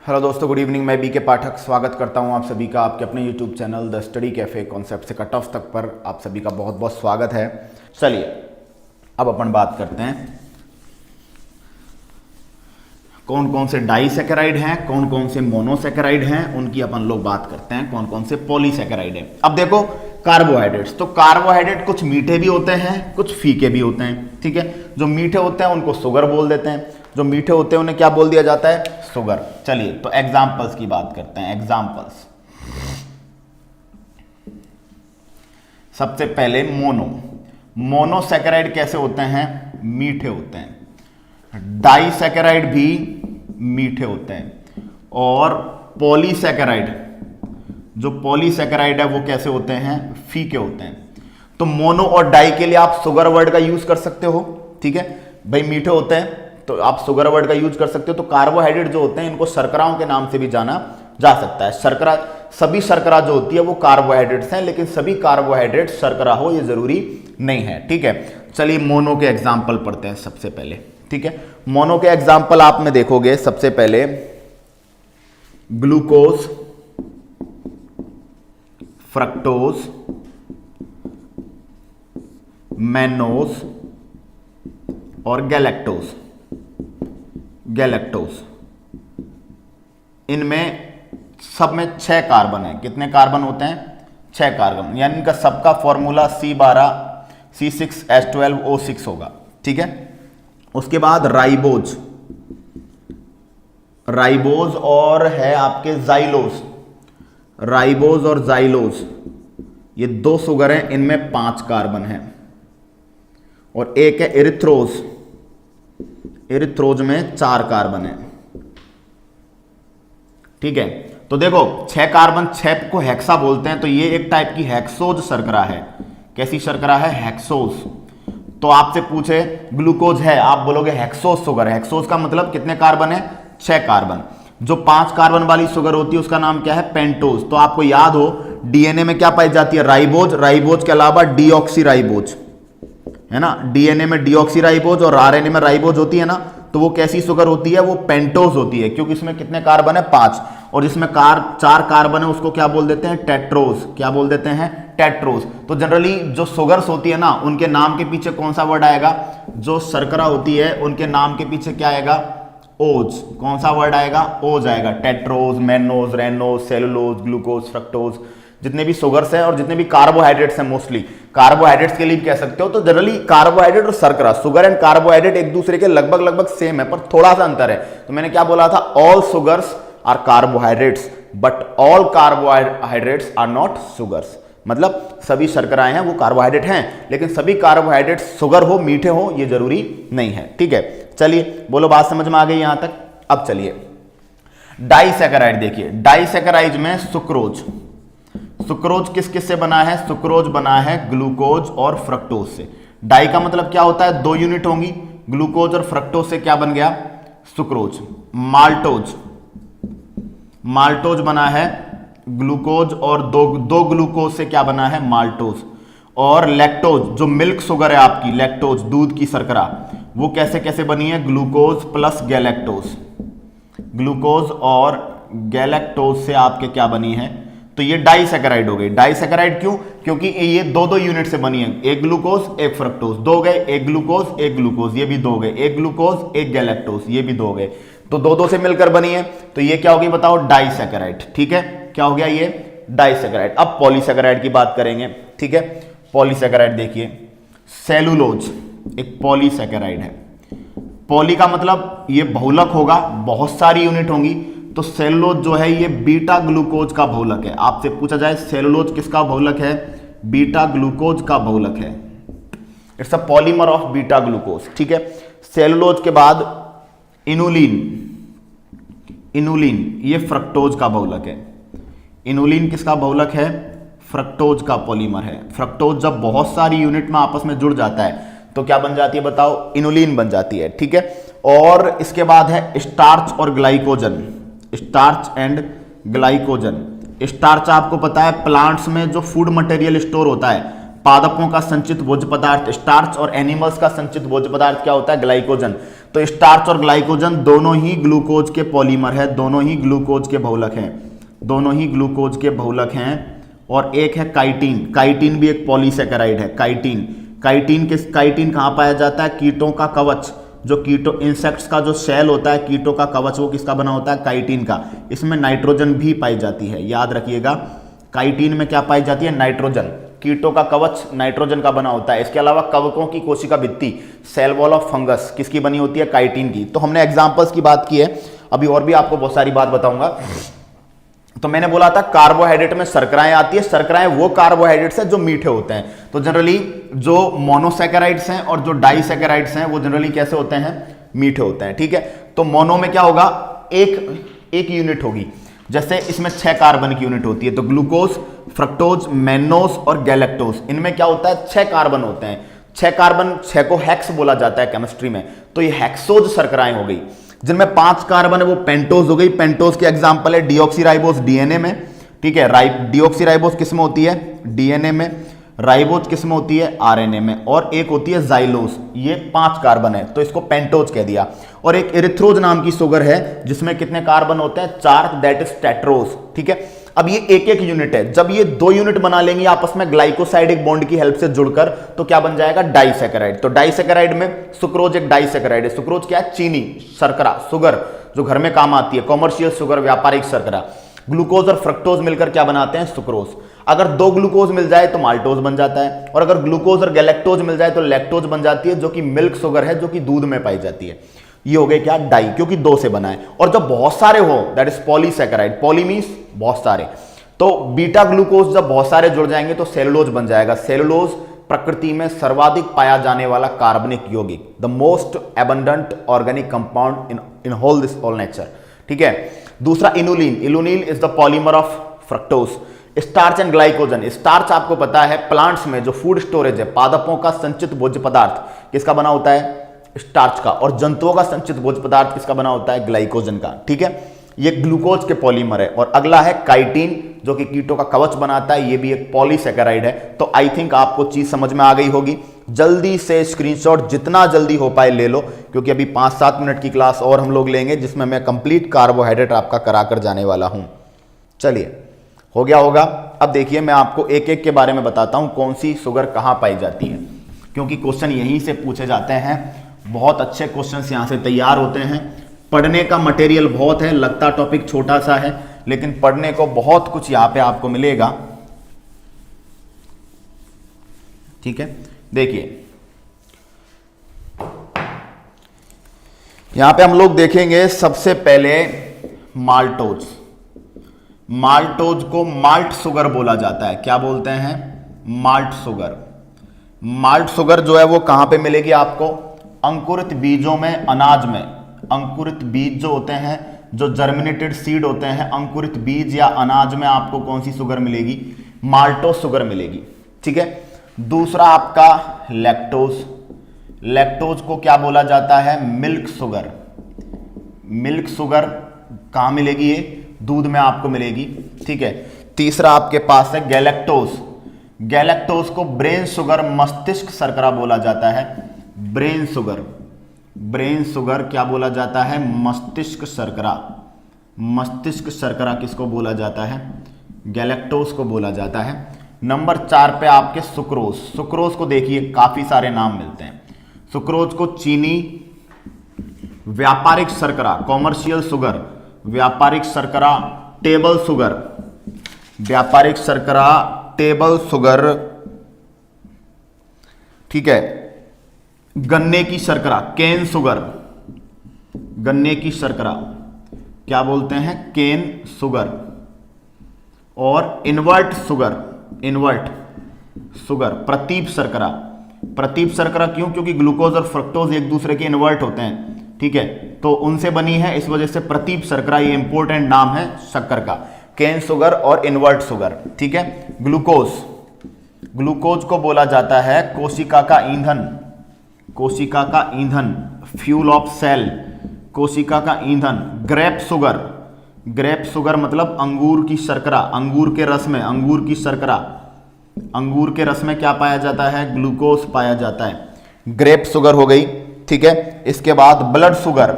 Hello दोस्तों, good evening. मैं BK पाठक स्वागत करता हूं आप सभी का आपके अपने YouTube channel the study cafe concept से कट ऑफ तक पर आप सभी का बहुत बहुत स्वागत है। चलिए अब अपन बात करते हैं कौन कौन से डाइसैकेराइड हैं, कौन कौन से मोनोसैकेराइड हैं, उनकी अपन लोग बात करते हैं कौन कौन से पॉलीसैकेराइड हैं। अब देखो कार्बोहाइड्रेट्स, तो कार्बोहाइड्रेट कुछ मीठे भी होते हैं कुछ फीके भी होते हैं। ठीक है, जो मीठे होते हैं उनको शुगर बोल देते हैं, जो मीठे होते हैं उन्हें क्या बोल दिया जाता है, शुगर। चलिए तो एग्जांपल्स की बात करते हैं। एग्जांपल्स, सबसे पहले मोनोसैकेराइड कैसे होते हैं, मीठे होते हैं। डाइसैकेराइड भी मीठे होते हैं। और पॉलीसैकेराइड, जो पॉलीसैकेराइड है वो कैसे होते हैं, फीके होते हैं। तो मोनो और डाई के लिए आप शुगर वर्ड का यूज कर सकते हो। ठीक है भाई, मीठे होते हैं तो आप शुगर वर्ड का यूज कर सकते हो। तो कार्बोहाइड्रेट जो होते हैं इनको शर्कराओं के नाम से भी जाना जा सकता है। शर्करा, सभी शर्करा जो होती है वो कार्बोहाइड्रेट्स हैं, लेकिन सभी कार्बोहाइड्रेट शर्करा हो ये जरूरी नहीं है। ठीक है, चलिए मोनो के एग्जाम्पल पढ़ते हैं सबसे पहले। ठीक है, मोनो के एग्जाम्पल आप में देखोगे सबसे पहले ग्लूकोज, फ्रक्टोज, मैनोज और गैलेक्टोज। इनमें सब में 6 कार्बन है। कितने कार्बन होते हैं, 6 कार्बन, यानी इनका सबका फॉर्मूला C12C6H12O6 होगा। ठीक है, उसके बाद राइबोज और है आपके राइबोज और जाइलोज, ये 2 शुगर हैं, इनमें 5 कार्बन हैं। और एक है इरिथ्रोज में 4 कार्बन है। ठीक है, तो देखो 6 कार्बन, 6 को हेक्सा बोलते हैं, तो ये एक टाइप की हेक्सोज शर्करा है। कैसी शर्करा है, हेक्सोज। तो आपसे पूछे ग्लूकोज है, आप बोलोगे हेक्सोज शुगर। हेक्सोज का मतलब कितने कार्बन है, 6 कार्बन। जो 5 कार्बन वाली शुगर होती है उसका नाम क्या है, पेंटोज। तो आपको याद हो डीएनए में क्या पाई जाती है, राइबोज के अलावा डीऑक्सीराइबोज है ना। डीएनए में डीऑक्सीराइबोज और आरएनए में राइबोज होती है ना, तो वो कैसी शुगर होती है, वो पेंटोज होती है, क्योंकि इसमें कितने कार्बन है, 5। और जिसमें 4 कार्बन है उसको क्या बोल देते हैं, टेट्रोज। क्या बोल देते हैं, टेट्रोज। तो जनरली जो शुगर्स होती है ना उनके नाम के पीछे कौन सा वर्ड आएगा, जो शर्करा होती है उनके नाम के पीछे क्या आएगा, ओज। कौन सा वर्ड आएगा, ओज आएगा। टेट्रोज, मैनोज, रेनोज, सेलुलोज, ग्लूकोज, फ्रक्टोज, जितने भी शुगर्स हैं और जितने भी कार्बोहाइड्रेट्स हैं, मोस्टली कार्बोहाइड्रेट्स के लिए कह सकते हो। तो जनरली कार्बोहाइड्रेट और शर्करा, शुगर एंड कार्बोहाइड्रेट एक दूसरे के लगभग सेम है, पर थोड़ा सा अंतर है। तो मैंने क्या बोला था, all sugars are carbohydrates but all carbohydrates are not sugars. मतलब सभी शर्कराएं हैं वो कार्बोहाइड्रेट हैं, लेकिन सभी कार्बोहाइड्रेट शुगर हो, मीठे हो, ये जरूरी नहीं है। ठीक है, चलिए बोलो बात समझ में आ गई यहां तक। अब चलिए डाइसैकेराइड देखिए। डाइसैकेराइड में सुक्रोज किस किस से बना है, सुक्रोज बना है ग्लूकोज और फ्रक्टोज से। डाई का मतलब क्या होता है, 2 यूनिट होंगी। ग्लूकोज और फ्रक्टोज से क्या बन गया, सुक्रोज। माल्टोज बना है ग्लूकोज और दो ग्लूकोज से क्या बना है, माल्टोज। और लैक्टोज, जो मिल्क शुगर है आपकी, लैक्टोज दूध की शर्करा, वो कैसे कैसे बनी है, ग्लूकोज प्लस गैलेक्टोज। ग्लूकोज और गैलेक्टोज से आपके क्या बनी है, तो ये डाइसैकेराइड हो गई। डाइसैकेराइड क्यों, क्योंकि ये 2 यूनिट से बनी है, एक ग्लूकोज एक फ्रक्टोज, 2 गए, एक ग्लूकोज ये भी 2 गए, एक ग्लूकोज एक गैलेक्टोज ये भी 2 गए, तो 2 से मिलकर बनी है। तो ये क्या होगी बताओ, डाइसैकेराइड। ठीक है, क्या हो गया ये, डाइसैकेराइड। अब पॉलीसैकेराइड की बात करेंगे। ठीक है, पॉलीसैकेराइड देखिए, सेलुलोज एक पॉलीसैकेराइड है। पॉली का मतलब ये बहुलक होगा, बहुत सारी यूनिट होंगी। तो सेलुलोज जो है ये बीटा ग्लूकोज का बहुलक है। आपसे पूछा जाए सेलुलोज किसका बहुलक है, बीटा ग्लूकोज का बहुलक है। It's a polymer of beta glucose. ठीक है, सेलुलोज के बाद इनुलिन ये फ्रक्टोज का बहुलक है। इनुलिन किसका बहुलक है, फ्रक्टोज का पॉलीमर है। फ्रक्टोज जब बहुत सारी यूनिट में आपस में जुड़ जाता है तो क्या बन जाती है बताओ, इनुलिन बन जाती है। ठीक है, और इसके बाद है स्टार्च और glycogen. Starch and glycogen. Starch आपको पता है प्लांट्स में जो फूड मटेरियल स्टोर होता है, पादपों का संचित भोज्य पदार्थ स्टार्च और एनिमल्स का संचित भोज्य पदार्थ क्या होता है, ग्लाइकोजन। तो तो स्टार्च और ग्लाइकोजन दोनों ही ग्लूकोज के पॉलीमर है, दोनों ही ग्लूकोज के बहुलक हैं, दोनों ही ग्लूकोज के बहुलक हैं। और एक है काइटिन, काइटिन भी एक पॉलीसेकेराइड है। काइटिन, काइटिन कहाँ पाया जाता है? कीटों का कवच, जो कीटो इंसेक्ट्स का जो सेल होता है, कीटों का कवच, वो किसका बना होता है? काइटिन का। इसमें नाइट्रोजन भी पाई जाती है, याद रखिएगा। काइटिन में क्या पाई जाती है? नाइट्रोजन। कीटों का कवच नाइट्रोजन का बना होता है। इसके अलावा कवकों की कोशिका भित्ति, सेल वॉल ऑफ फंगस, किसकी बनी होती है? काइटिन की। तो हमने एग्जांपल्स की बात की है, अभी और भी आपको बहुत सारी बात बताऊंगा। तो मैंने बोला था कार्बोहाइड्रेट में शर्कराएं आती है। शर्कराएं वो कार्बोहाइड्रेट्स हैं जो मीठे होते हैं। तो जनरली जो मोनोसैकेराइड्स हैं और जो डाइसैकेराइड्स हैं वो जनरली कैसे होते हैं? मीठे होते हैं, ठीक है। तो मोनो में क्या होगा? एक यूनिट होगी। जैसे इसमें 6 कार्बन की यूनिट होती है, तो ग्लूकोज, फ्रक्टोज, मैनोज और गैलेक्टोज, इनमें क्या होता है? 6 कार्बन होते हैं। 6 कार्बन, 6 को हेक्स बोला जाता है केमिस्ट्री में। तो ये हेक्सोज शर्कराएं हो गई। जिनमें 5 कार्बन है वो पेंटोज हो गई। पेंटोज के एग्जांपल है डीऑक्सीराइबोज डीएनए में, ठीक है। डीऑक्सीराइबोज किस में होती है? डीएनए में। राइबोज किस में होती है? आरएनए में। और एक होती है जाइलोज, ये 5 कार्बन है, तो इसको पेंटोज कह दिया। और एक इरिथ्रोज नाम की शुगर है जिसमें कितने कार्बन होते हैं? 4, दैट इज टेट्रोज, ठीक है। अब ये एक यूनिट है। जब ये 2 यूनिट बना लेंगे आपस में ग्लाइकोसाइडिक बॉन्ड की हेल्प से जुड़कर, तो क्या बन जाएगा? डाइसैकेराइड। तो डाइसैकेराइड में सुक्रोज एक डाइसैकेराइड है। सुक्रोज क्या है? चीनी, शर्करा, शुगर जो घर में काम आती है, कॉमर्शियल शुगर, व्यापारिक शर्करा। ग्लूकोज और फ्रक्टोज मिलकर क्या बनाते हैं? सुक्रोज। अगर 2 ग्लूकोज मिल जाए तो माल्टोज बन जाता है, और अगर ग्लूकोज और गैलेक्टोज मिल जाए तो लैक्टोज बन जाती है, जो कि मिल्क शुगर है, जो कि दूध में पाई जाती है। ये हो गए क्या? डाई, क्योंकि 2 से बना है। और जब बहुत सारे हो, that is polysaccharide. Poly means बहुत सारे। तो बीटा ग्लूकोज जब बहुत सारे जुड़ जाएंगे तो सेलुलोज बन जाएगा। सेलुलोज प्रकृति में सर्वाधिक पाया जाने वाला कार्बनिक यौगिक, the most abundant organic compound in whole this whole nature, ठीक है। दूसरा inulin, inulin is the polymer of fructose. Starch and glycogen, starch आपको पता है प्लांट्स में जो फूड स्टोरेज है, पादपों का संचित भोज्य पदार्थ किसका बना होता है? स्टार्च का। और जंतुओं का संचित भोज्य पदार्थ किसका बना होता है? ग्लाइकोजन का, ठीक है। ये ग्लूकोज के पॉलीमर है। और अगला है काइटिन, जो कि कीटों का कवच बनाता है, ये भी एक पॉलीसैकेराइड है। तो आई थिंक आपको चीज समझ में आ गई होगी। जल्दी से स्क्रीनशॉट जितना जल्दी हो पाए ले लो, क्योंकि अभी 5-7 मिनट की क्लास और हम लोग लेंगे जिसमें मैं कंप्लीट कार्बोहाइड्रेट आपका कराकर जाने वाला हूं। चलिए, हो गया होगा। अब देखिए, मैं आपको एक एक के बारे में बताता हूं कौन सी शुगर कहां पाई जाती है, क्योंकि क्वेश्चन यहीं से पूछे जाते हैं। बहुत अच्छे क्वेश्चन यहां से तैयार होते हैं। पढ़ने का मटेरियल बहुत है, लगता टॉपिक छोटा सा है, लेकिन पढ़ने को बहुत कुछ यहां पे आपको मिलेगा, ठीक है। देखिए, यहां पे हम लोग देखेंगे सबसे पहले माल्टोज। माल्टोज को माल्ट शुगर बोला जाता है। क्या बोलते हैं? Malt sugar. माल्ट शुगर जो है वो कहां पे मिलेगी आपको? अंकुरित बीजों में, अनाज में। अंकुरित बीज जो होते हैं, जो जर्मिनेटेड सीड होते हैं, अंकुरित बीज या अनाज में आपको कौन सी शुगर मिलेगी? माल्टोज शुगर मिलेगी, ठीक है। दूसरा आपका लैक्टोज। लैक्टोज को क्या बोला जाता है? Milk sugar. मिल्क शुगर कहां मिलेगी? ये दूध में आपको मिलेगी, ठीक है। तीसरा आपके पास है गैलेक्टोज। गैलेक्टोज को ब्रेन शुगर, मस्तिष्क शर्करा बोला जाता है। ब्रेन शुगर, ब्रेन शुगर क्या बोला जाता है? मस्तिष्क शर्करा। मस्तिष्क शर्करा किसको बोला जाता है? गैलेक्टोज को बोला जाता है। नंबर 4 पे आपके सुक्रोज। सुक्रोज को देखिए काफी सारे नाम मिलते हैं। सुक्रोज को चीनी, व्यापारिक शर्करा, कॉमर्शियल शुगर, व्यापारिक शर्करा, टेबल शुगर, व्यापारिक शर्करा, टेबल शुगर, ठीक है। गन्ने की शर्करा, केन शुगर। गन्ने की शर्करा क्या बोलते हैं? Cane sugar. और इन्वर्ट शुगर, इन्वर्ट शुगर, प्रतीप शर्करा। प्रतीप शर्करा क्यों? क्योंकि ग्लूकोज और फ्रक्टोज एक दूसरे के इन्वर्ट होते हैं, ठीक है, तो उनसे बनी है, इस वजह से प्रतीप शर्करा ये इंपॉर्टेंट नाम है शक्कर का। केन शुगर और इन्वर्ट शुगर, ठीक है। ग्लूकोज, ग्लूकोज को बोला जाता है कोशिका का ईंधन। कोशिका का ईंधन, फ्यूल ऑफ सेल, कोशिका का ईंधन। ग्रेप शुगर, ग्रेप शुगर मतलब अंगूर की शर्करा। अंगूर के रस में, अंगूर की शर्करा, अंगूर के रस में क्या पाया जाता है? ग्लूकोज पाया जाता है। ग्रेप शुगर हो गई, ठीक है। इसके बाद ब्लड शुगर,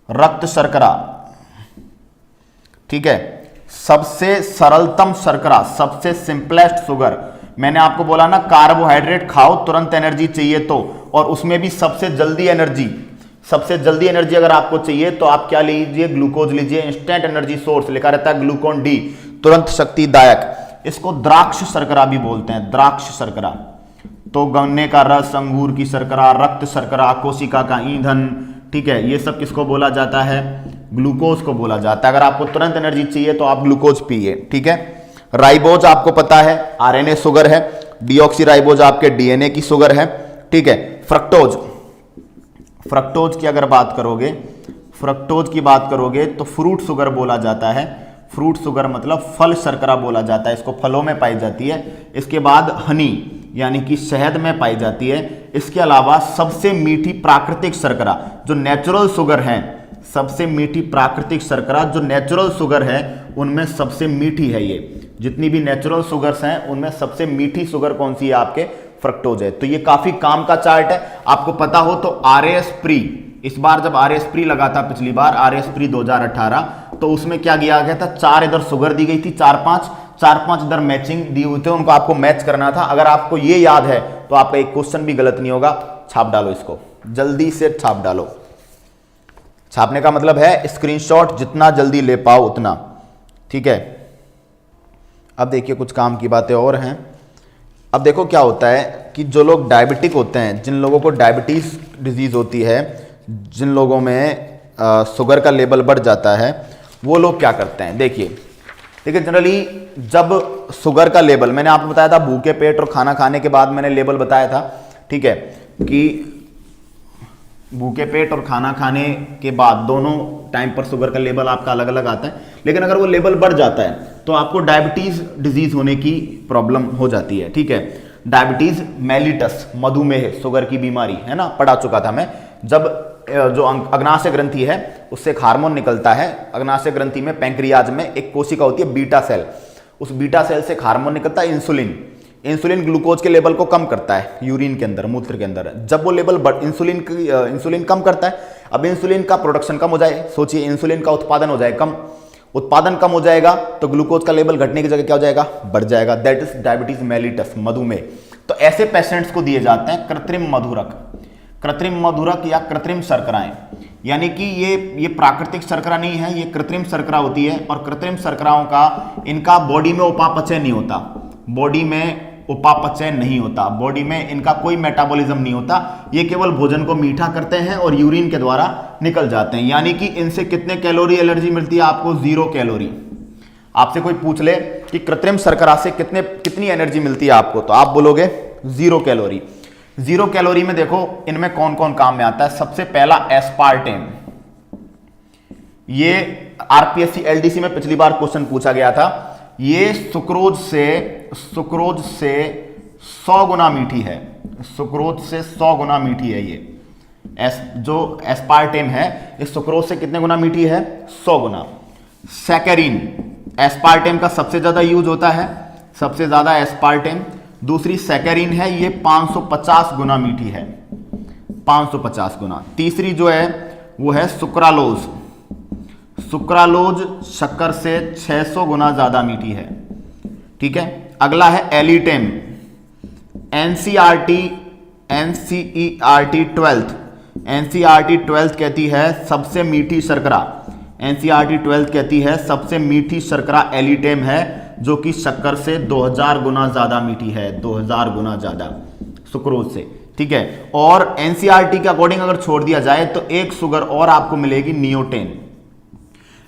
रक्त शर्करा, ठीक है। सबसे सरलतम शर्करा, सबसे सिंपलेस्ट शुगर, मैंने आपको बोला ना कार्बोहाइड्रेट खाओ तुरंत एनर्जी चाहिए तो, और उसमें भी सबसे जल्दी एनर्जी अगर आपको चाहिए तो आप क्या लीजिए, ग्लूकोज लीजिए, इंस्टेंट एनर्जी सोर्स लिखा रहता है ग्लूकोन डी, तुरंत शक्तिदायक। इसको द्राक्ष शर्करा भी बोलते हैं, द्राक्ष शर्करा। तो गन्ने का रस, अंगूर की शर्करा, रक्त शर्करा, कोशिका का ईंधन, ठीक है, ये सब किसको बोला जाता है, ग्लूकोज को बोला जाता है। अगर आपको तुरंत एनर्जी चाहिए तो आप ग्लूकोज पिए, ठीक है। राइबोज आपको पता है आरएनए शुगर है, डीऑक्सीराइबोज आपके डीएनए की शुगर है, ठीक है। फ्रक्टोज की अगर बात करोगे, फ्रक्टोज की बात करोगे तो फ्रूट शुगर बोला जाता है, फ्रूट शुगर मतलब फल शर्करा बोला जाता है, इसको फलों में पाई जाती है। इसके बाद हनी यानी कि शहद में पाई जाती है। इसके अलावा सबसे मीठी प्राकृतिक शर्करा जो नेचुरल शुगर है, सबसे मीठी प्राकृतिक शर्करा जो नेचुरल शुगर है उनमें सबसे मीठी है, ये जितनी भी नेचुरल शुगर्स हैं उनमें सबसे मीठी शुगर कौन सी है, आपके फ्रक्टोज है। तो ये काफी काम का चार्ट है। आपको पता हो तो आरएस प्री, इस बार जब आरएस प्री लगा था पिछली बार आरएस प्री 2018, तो उसमें क्या किया गया था, 4 इधर शुगर दी गई थी, 4-5 इधर मैचिंग दी हुई थे, उनको आपको मैच करना था। अगर आपको ये याद है तो आपका एक क्वेश्चन भी गलत नहीं होगा। छाप डालो इसको, जल्दी से छाप डालो। छापने का मतलब है स्क्रीनशॉट जितना जल्दी ले पाओ उतना, ठीक है। अब देखिए कुछ काम की बातें और हैं। अब देखो क्या होता है कि जो लोग डायबिटिक होते हैं, जिन लोगों को डायबिटीज डिजीज होती है, जिन लोगों में शुगर का लेवल बढ़ जाता है, वो लोग क्या करते हैं, देखिए जनरली जब शुगर का लेवल, मैंने आपको बताया था भूखे पेट और खाना खाने के बाद मैंने लेवल बताया था, ठीक है, कि भूखे पेट और खाना खाने के बाद दोनों टाइम पर शुगर का लेवल आपका अलग अलग आता है। लेकिन अगर वो लेवल बढ़ जाता है तो आपको डायबिटीज डिजीज होने की प्रॉब्लम हो जाती है, ठीक है। डायबिटीज मेलिटस, मधुमेह, शुगर की बीमारी है ना, पढ़ा चुका था मैं। जब जो अग्नाशय ग्रंथि है उससे एक हार्मोन निकलता है, अग्नाशय ग्रंथि में पैंक्रियाज में एक कोशिका होती है बीटा सेल, उस बीटा सेल से एक हार्मोन निकलता है इंसुलिन। इंसुलिन ग्लूकोज के लेवल को कम करता है यूरिन के अंदर, मूत्र के अंदर। जब वो लेवल इंसुलिन कम करता है, अब इंसुलिन का प्रोडक्शन कम हो जाए, सोचिए इंसुलिन का उत्पादन हो जाए कम, उत्पादन कम हो जाएगा तो ग्लूकोज का लेवल घटने की जगह क्या हो जाएगा, बढ़ जाएगा। दैट इज डायबिटीज मेलिटस, मधुमेह। तो ऐसे पेशेंट्स को दिए जाते हैं कृत्रिम मधुरक या कृत्रिम शर्कराएं, यानी कि ये प्राकृतिक शर्करा नहीं है, ये कृत्रिम शर्करा होती है। और कृत्रिम शर्कराओं का इनका बॉडी में उपापचय नहीं होता, बॉडी में उपापचय नहीं होता, बॉडी में इनका कोई मेटाबॉलिज्म नहीं होता, ये केवल भोजन को मीठा करते हैं और यूरिन के द्वारा निकल जाते हैं। यानी कि इनसे कितने कैलोरी एनर्जी मिलती है आपको, 0 कैलोरी। आपसे कोई पूछ ले कि कृत्रिम शर्करा से कितनी एनर्जी मिलती है आपको, तो आप बोलोगे 0 कैलोरी। 0 कैलोरी में देखो इनमें कौन कौन काम में आता है। सबसे पहला एस्पार्टेम, ये आरपीएससी एलडीसी में पिछली बार क्वेश्चन पूछा गया था। ये सुक्रोज से 100 गुना मीठी है, सुक्रोज से 100 गुना मीठी है। ये जो एस्पार्टेम है इस सुक्रोज से कितने गुना मीठी है, 100 गुना। सैकरीन, एस्पार्टेम का सबसे ज्यादा यूज होता है, सबसे ज्यादा एस्पार्टेम। दूसरी सैकरीन है, ये 550 गुना मीठी है, 550 गुना। तीसरी जो है वो है सुक्रालोज, सुक्रालोज शक्कर से 600 गुना ज्यादा मीठी है, ठीक है। अगला है एलिटेम, एनसीईआरटी 12th कहती है सबसे मीठी शर्करा, एनसीईआरटी 12th कहती है सबसे मीठी शर्करा एलिटेम है, जो कि शक्कर से 2000 गुना ज्यादा मीठी है, 2000 गुना ज्यादा सुक्रोज से, ठीक है। और एनसीईआरटी के अकॉर्डिंग अगर छोड़ दिया जाए तो एक शुगर और आपको मिलेगी नियोटेन।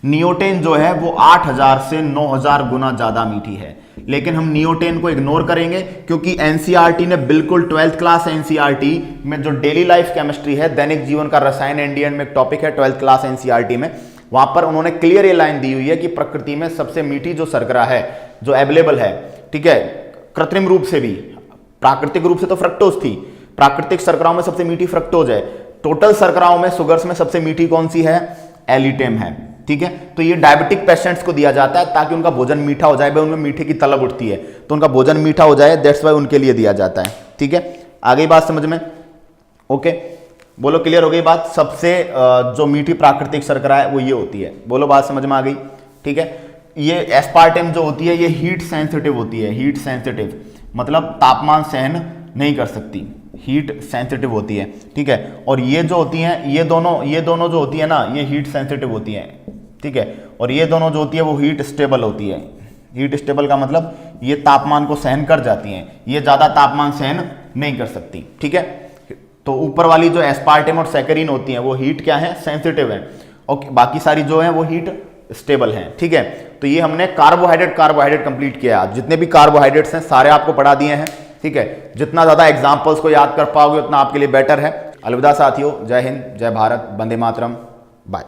नियोटेन जो है वो 8000 से 9000 गुना ज्यादा मीठी है, लेकिन हम नियोटेन को इग्नोर करेंगे क्योंकि एनसीईआरटी ने बिल्कुल 12th क्लास एनसीईआरटी में जो डेली लाइफ केमिस्ट्री है, दैनिक जीवन का रसायन एंड में एक टॉपिक है 12th क्लास एनसीईआरटी में, वहां पर उन्होंने क्लियर ये लाइन दी हुई है कि प्रकृति में सबसे मीठी जो शर्करा है जो अवेलेबल है, ठीक है, कृत्रिम रूप से भी, प्राकृतिक रूप से तो फ्रक्टोज थी, प्राकृतिक शर्कराओं में सबसे मीठी फ्रक्टोज है, टोटल शर्कराओं में शुगर्स में सबसे मीठी कौन सी है, एलिटेम है, ठीक है। तो ये डायबिटिक पेशेंट्स को दिया जाता है ताकि उनका भोजन मीठा हो जाए, भाई उनमें मीठे की तलब उठती है तो उनका भोजन मीठा हो जाए, दैट्स वाई उनके लिए दिया जाता है, ठीक है। आगे बात समझ में, ओके। बोलो क्लियर हो गई बात। सबसे जो मीठी प्राकृतिक शर्करा है वो ये होती है। बोलो बात समझ में आ गई, ठीक है। ये एस्पार्टेम जो होती है ये हीट सेंसिटिव होती है, हीट सेंसिटिव मतलब तापमान सहन नहीं कर सकती, हीट सेंसिटिव होती है, ठीक है। और ये जो होती हैं ये दोनों जो होती है ना ये हीट सेंसिटिव होती हैं, ठीक है। और ये दोनों जो होती है वो हीट स्टेबल होती है। हीट स्टेबल का मतलब ये तापमान को सहन कर जाती हैं, ये ज्यादा तापमान सहन नहीं कर सकती, ठीक है। तो ऊपर वाली जो एस्पार्टेम और सैकरीन होती हैं वो हीट क्या है, सेंसिटिव है, और बाकी सारी जो है वो हीट स्टेबल हैं, ठीक है। तो ये हमने कार्बोहाइड्रेट कंप्लीट किया। जितने भी कार्बोहाइड्रेट्स हैं सारे आपको पढ़ा दिए हैं, ठीक है। जितना ज्यादा एग्जांपल्स को याद कर पाओगे उतना आपके लिए बेटर है। अलविदा साथियों, जय हिंद, जय भारत, वंदे मातरम, बाय।